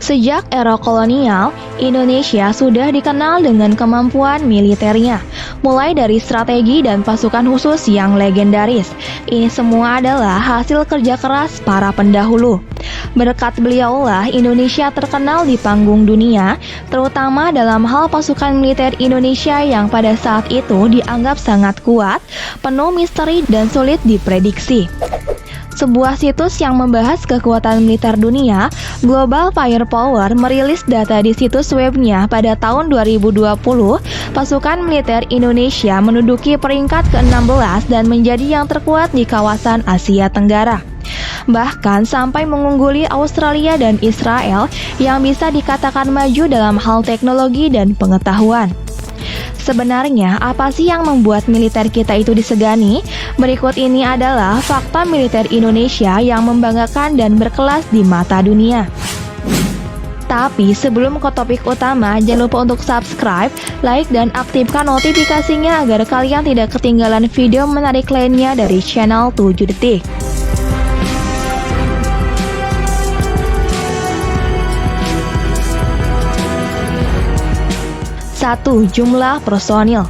Sejak era kolonial, Indonesia sudah dikenal dengan kemampuan militernya, mulai dari strategi dan pasukan khusus yang legendaris. Ini semua adalah hasil kerja keras para pendahulu. Berkat beliaulah Indonesia terkenal di panggung dunia, terutama dalam hal pasukan militer Indonesia yang pada saat itu dianggap sangat kuat, penuh misteri dan sulit diprediksi. Sebuah situs yang membahas kekuatan militer dunia, Global Firepower, merilis data di situs webnya pada tahun 2020, pasukan militer Indonesia menduduki peringkat ke-16 dan menjadi yang terkuat di kawasan Asia Tenggara. Bahkan sampai mengungguli Australia dan Israel yang bisa dikatakan maju dalam hal teknologi dan pengetahuan. Sebenarnya, apa sih yang membuat militer kita itu disegani? Berikut ini adalah fakta militer Indonesia yang membanggakan dan berkelas di mata dunia. Tapi sebelum ke topik utama, jangan lupa untuk subscribe, like, dan aktifkan notifikasinya agar kalian tidak ketinggalan video menarik lainnya dari channel 7 Detik. 1. Jumlah personil.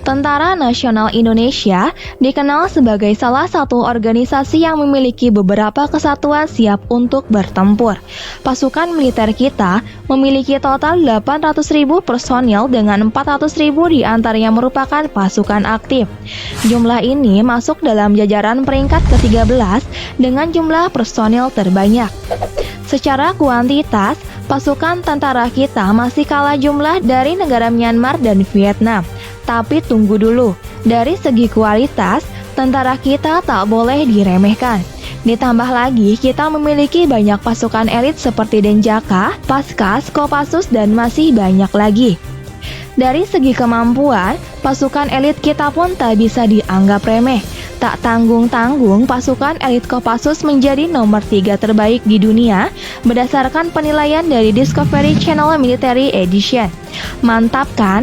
Tentara Nasional Indonesia dikenal sebagai salah satu organisasi yang memiliki beberapa kesatuan siap untuk bertempur. Pasukan militer kita memiliki total 800.000 personil dengan 400.000 diantaranya merupakan pasukan aktif. Jumlah ini masuk dalam jajaran peringkat ke-13 dengan jumlah personil terbanyak. Secara kuantitas, pasukan tentara kita masih kalah jumlah dari negara Myanmar dan Vietnam. Tapi tunggu dulu, dari segi kualitas, tentara kita tak boleh diremehkan. Ditambah lagi, kita memiliki banyak pasukan elit seperti Denjaka, Paskas, Kopassus, dan masih banyak lagi. Dari segi kemampuan, pasukan elit kita pun tak bisa dianggap remeh. Tak tanggung-tanggung, pasukan elit Kopassus menjadi nomor 3 terbaik di dunia berdasarkan penilaian dari Discovery Channel Military Edition. Mantap kan?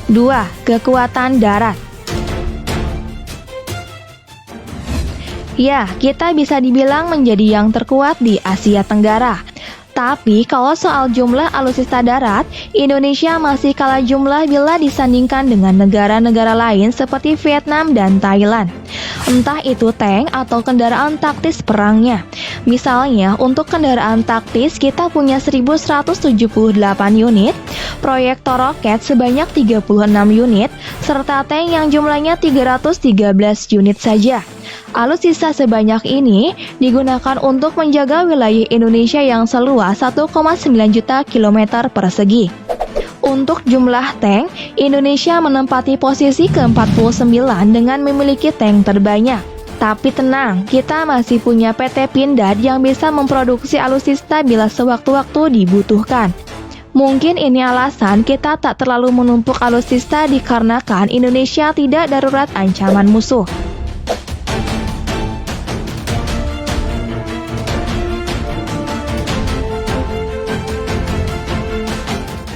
Dua, kekuatan darat. Ya, kita bisa dibilang menjadi yang terkuat di Asia Tenggara. Tapi kalau soal jumlah alutsista darat, Indonesia masih kalah jumlah bila disandingkan dengan negara-negara lain seperti Vietnam dan Thailand. Entah itu tank atau kendaraan taktis perangnya. Misalnya, untuk kendaraan taktis kita punya 1.178 unit, proyektor roket sebanyak 36 unit, serta tank yang jumlahnya 313 unit saja. Alutsista sebanyak ini digunakan untuk menjaga wilayah Indonesia yang seluas 1,9 juta kilometer persegi. Untuk jumlah tank, Indonesia menempati posisi ke-49 dengan memiliki tank terbanyak. Tapi tenang, kita masih punya PT Pindad yang bisa memproduksi alutsista bila sewaktu-waktu dibutuhkan. Mungkin ini alasan kita tak terlalu menumpuk alutsista dikarenakan Indonesia tidak darurat ancaman musuh.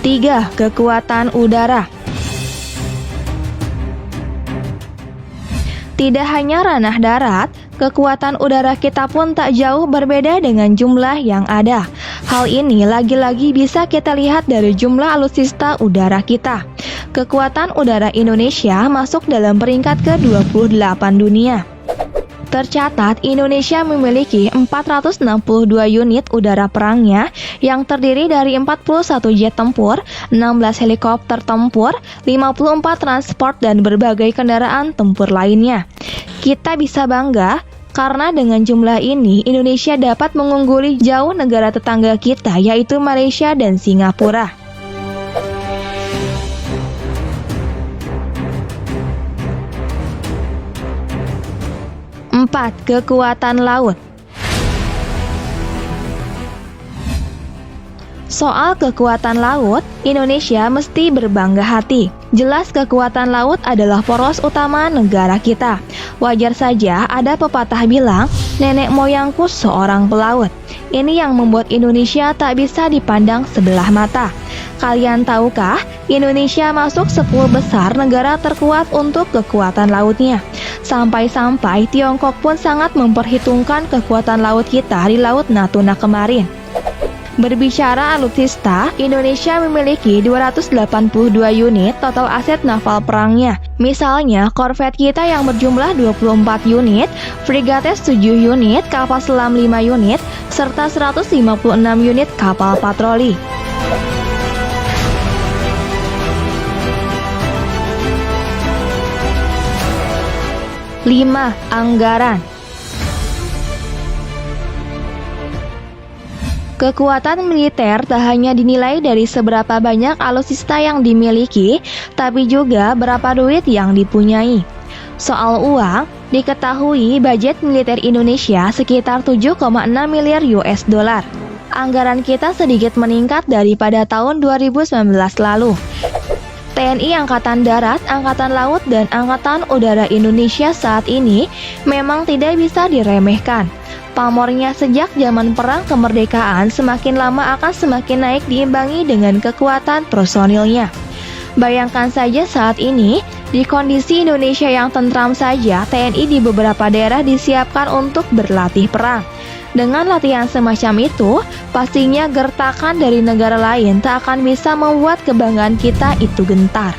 3. Kekuatan udara. Tidak hanya ranah darat, kekuatan udara kita pun tak jauh berbeda dengan jumlah yang ada. Hal ini lagi-lagi bisa kita lihat dari jumlah alutsista udara kita. Kekuatan udara Indonesia masuk dalam peringkat ke-28 dunia. Tercatat, Indonesia memiliki 462 unit udara perangnya yang terdiri dari 41 jet tempur, 16 helikopter tempur, 54 transport, dan berbagai kendaraan tempur lainnya. Kita bisa bangga karena dengan jumlah ini, Indonesia dapat mengungguli jauh negara tetangga kita yaitu Malaysia dan Singapura. 4. Kekuatan laut. Soal kekuatan laut, Indonesia mesti berbangga hati. Jelas kekuatan laut adalah poros utama negara kita. Wajar saja ada pepatah bilang, nenek moyangku seorang pelaut. Ini yang membuat Indonesia tak bisa dipandang sebelah mata. Kalian tahukah, Indonesia masuk 10 besar negara terkuat untuk kekuatan lautnya. Sampai-sampai Tiongkok pun sangat memperhitungkan kekuatan laut kita di Laut Natuna kemarin. Berbicara alutsista, Indonesia memiliki 282 unit total aset naval perangnya. Misalnya, korvet kita yang berjumlah 24 unit, frigates 7 unit, kapal selam 5 unit, serta 156 unit kapal patroli. Lima, anggaran. Kekuatan militer tak hanya dinilai dari seberapa banyak alutsista yang dimiliki, tapi juga berapa duit yang dipunyai. Soal uang, diketahui budget militer Indonesia sekitar 7,6 miliar US dollar. Anggaran kita sedikit meningkat daripada tahun 2019 lalu. TNI Angkatan Darat, Angkatan Laut, dan Angkatan Udara Indonesia saat ini memang tidak bisa diremehkan. Pamornya sejak zaman perang kemerdekaan semakin lama akan semakin naik diimbangi dengan kekuatan personilnya. Bayangkan saja saat ini, di kondisi Indonesia yang tentram saja, TNI di beberapa daerah disiapkan untuk berlatih perang. Dengan latihan semacam itu, pastinya gertakan dari negara lain tak akan bisa membuat kebanggaan kita itu gentar.